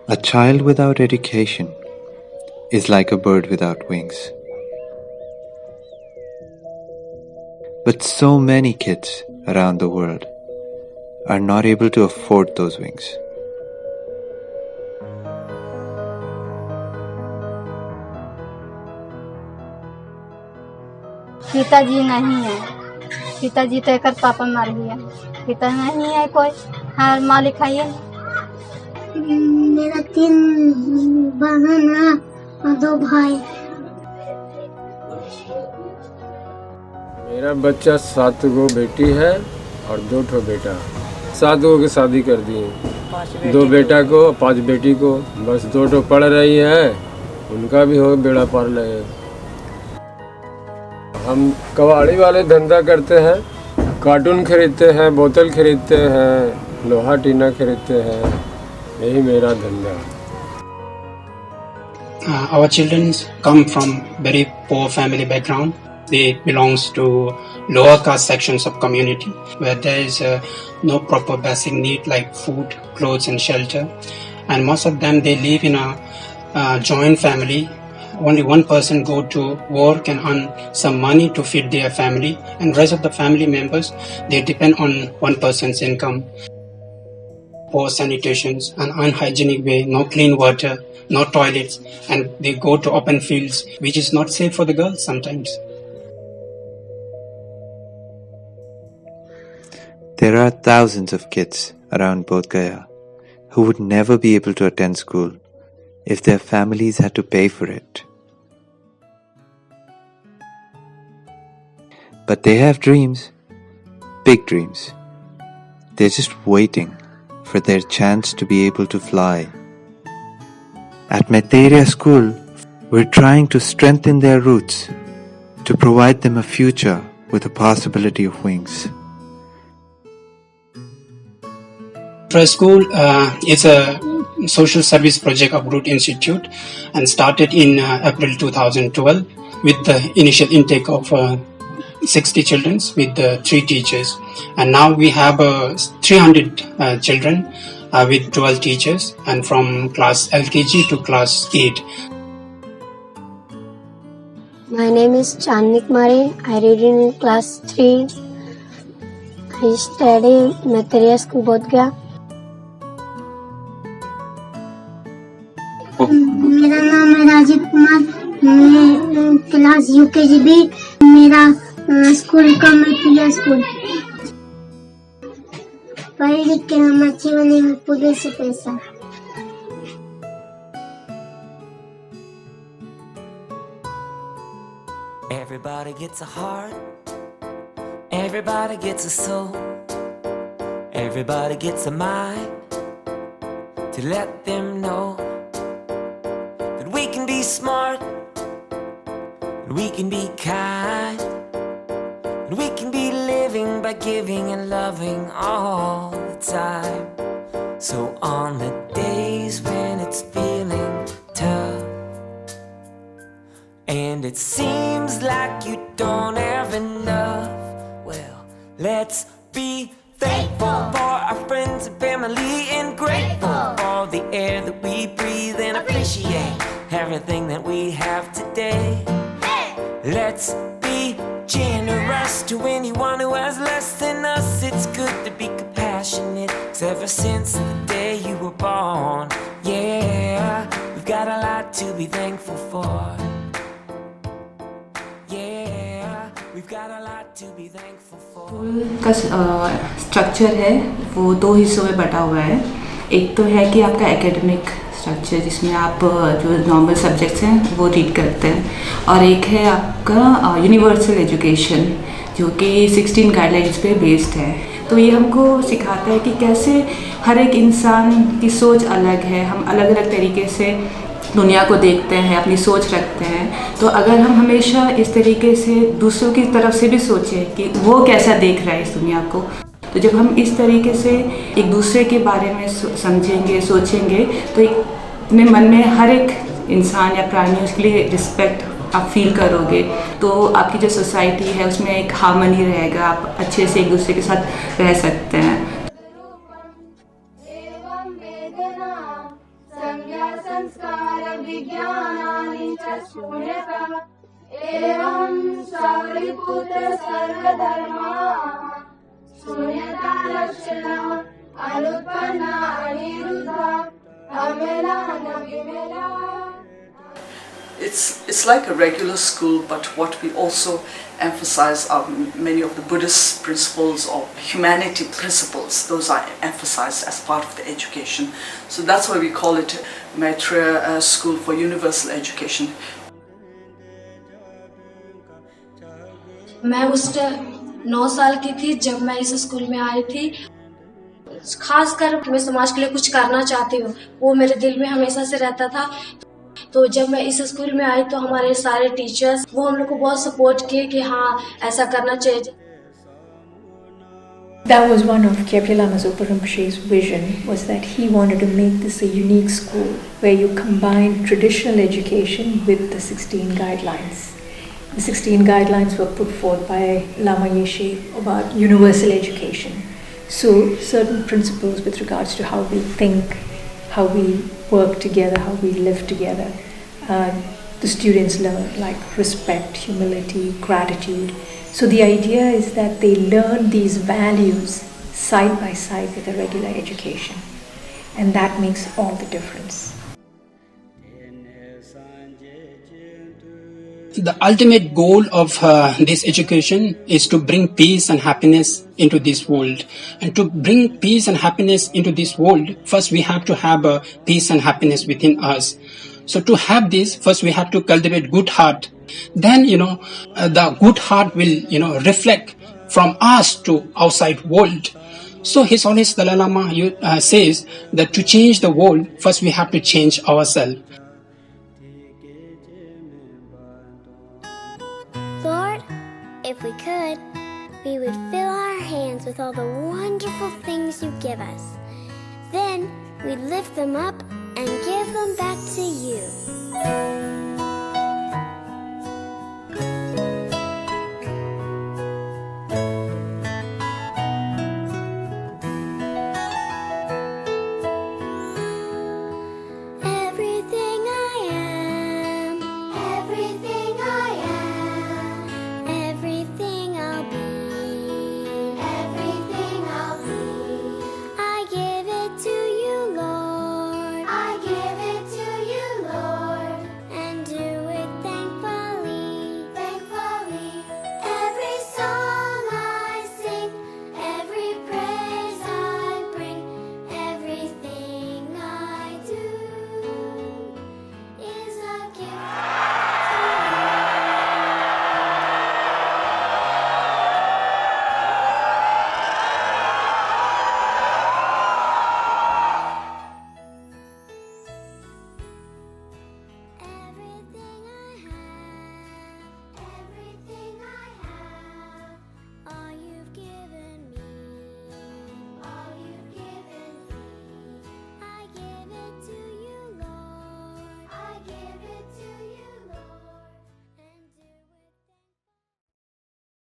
A child without education is like a bird without wings. But so many kids around the world are not able to afford those wings. पिताजी नहीं है, पिताजी तो एक पापा मर गया, पिता नहीं है कोई, हर मालिक है। मेरा 3 बहन है और 2 भाई। मेरा बच्चा 7 गो बेटी है और 2 ठो बेटा। 7 गो की शादी कर दी, 2 बेटा को 5 बेटी को, बस 2 ठो पढ़ रही है, उनका भी हो बेड़ा पार लगे। हम कबाड़ी वाले धंधा करते हैं, कार्टून खरीदते हैं, बोतल खरीदते हैं, लोहा टीना खरीदते हैं, यही मेरा धंधा है। Our children come from very poor family background. They belongs to lower caste sections of community where there is no proper basic need like food, clothes and shelter. And most of them, they live in a joint family. Only one person go to work and earn some money to feed their family, and rest of the family members, they depend on one person's income. Poor sanitations, an unhygienic way, no clean water, no toilets, and they go to open fields, which is not safe for the girls sometimes. There are thousands of kids around Bodh Gaya who would never be able to attend school if their families had to pay for it. But they have dreams, big dreams. They're just waiting for their chance to be able to fly. At Maitreya School, we're trying to strengthen their roots to provide them a future with a possibility of wings. Maitreya School is a social service project of Root Institute and started in April 2012 with the initial intake of 60 children with 3 teachers, and now we have 300 children with 12 teachers, and from class LKG to class 8. My name is Chandni Kumari. I read in class 3. I study Maitreya School, Bodh Gaya. मेरा नाम है राजीव कुमार, मैं class UKG B, मेरा school का Maitreya school. पढ़ लिख के हम अच्छे बनेंगे, पुलिस से पैसा। Everybody gets a heart, everybody gets a soul, everybody gets a mind to let them know that we can be smart, and we can be kind, and we can be living by giving and loving all the time. So on the days when it's feeling tough and it seems like you don't have enough, well, let's be thankful for our friends and family and grateful for the air that we breathe and appreciate everything that we have today. Let's be generous to anyone who has less than us. It's good to be compassionate, 'cause ever since the day you were born, yeah, we've got a lot to be thankful for. We've got a lot to be thankful for. School का structure है वो 2 हिस्सों में बटा हुआ है। एक तो है कि आपका एकेडमिक स्ट्रक्चर जिसमें आप जो नॉर्मल सब्जेक्ट्स हैं वो रीड करते हैं, और एक है आपका यूनिवर्सल एजुकेशन जो कि 16 गाइडलाइंस पे बेस्ड है। तो ये हमको सिखाता है कि कैसे हर एक इंसान की सोच अलग है, हम अलग अलग तरीके से दुनिया को देखते हैं, अपनी सोच रखते हैं। तो अगर हम हमेशा इस तरीके से दूसरों की तरफ से भी सोचें कि वो कैसा देख रहा है इस दुनिया को, तो जब हम इस तरीके से एक दूसरे के बारे में समझेंगे, सोचेंगे, तो एक अपने मन में हर एक इंसान या प्राणी उसके लिए रिस्पेक्ट आप फील करोगे, तो आपकी जो सोसाइटी है उसमें एक हार्मनी रहेगा, आप अच्छे से एक दूसरे के साथ रह सकते हैं। It's like a regular school, but what we also emphasize are many of the Buddhist principles or humanity principles. Those are emphasized as part of the education. So that's why we call it Maitreya School for Universal Education. मैं उस 9 साल की थी जब मैं इस school में आई थी। खासकर मैं समाज के लिए कुछ करना चाहती हूँ, वो मेरे दिल में हमेशा से रहता था। तो जब मैं इस स्कूल में आई तो हमारे सारे टीचर्स वो हम लोग को बहुत सपोर्ट किए कि हाँ ऐसा करना चाहिए। That was one of Kyabje Lama Zopa Rinpoche's vision, was that he wanted to make this a unique school where you combine traditional education with the 16 guidelines. The 16 guidelines were put forth by Lama Yeshe about universal education. So certain principles with regards to how we think, how we work together, how we live together. The students learn like respect, humility, gratitude. So the idea is that they learn these values side by side with a regular education. And that makes all the difference. The ultimate goal of this education is to bring peace and happiness into this world. And to bring peace and happiness into this world, first we have to have peace and happiness within us. So to have this, first we have to cultivate good heart. Then, the good heart will, reflect from us to outside world. So His Holiness Dalai Lama says that to change the world, first we have to change ourselves. Lord, if we could, we would fill our hands with all the wonderful things you give us. Then we'd lift them up and give them back to you.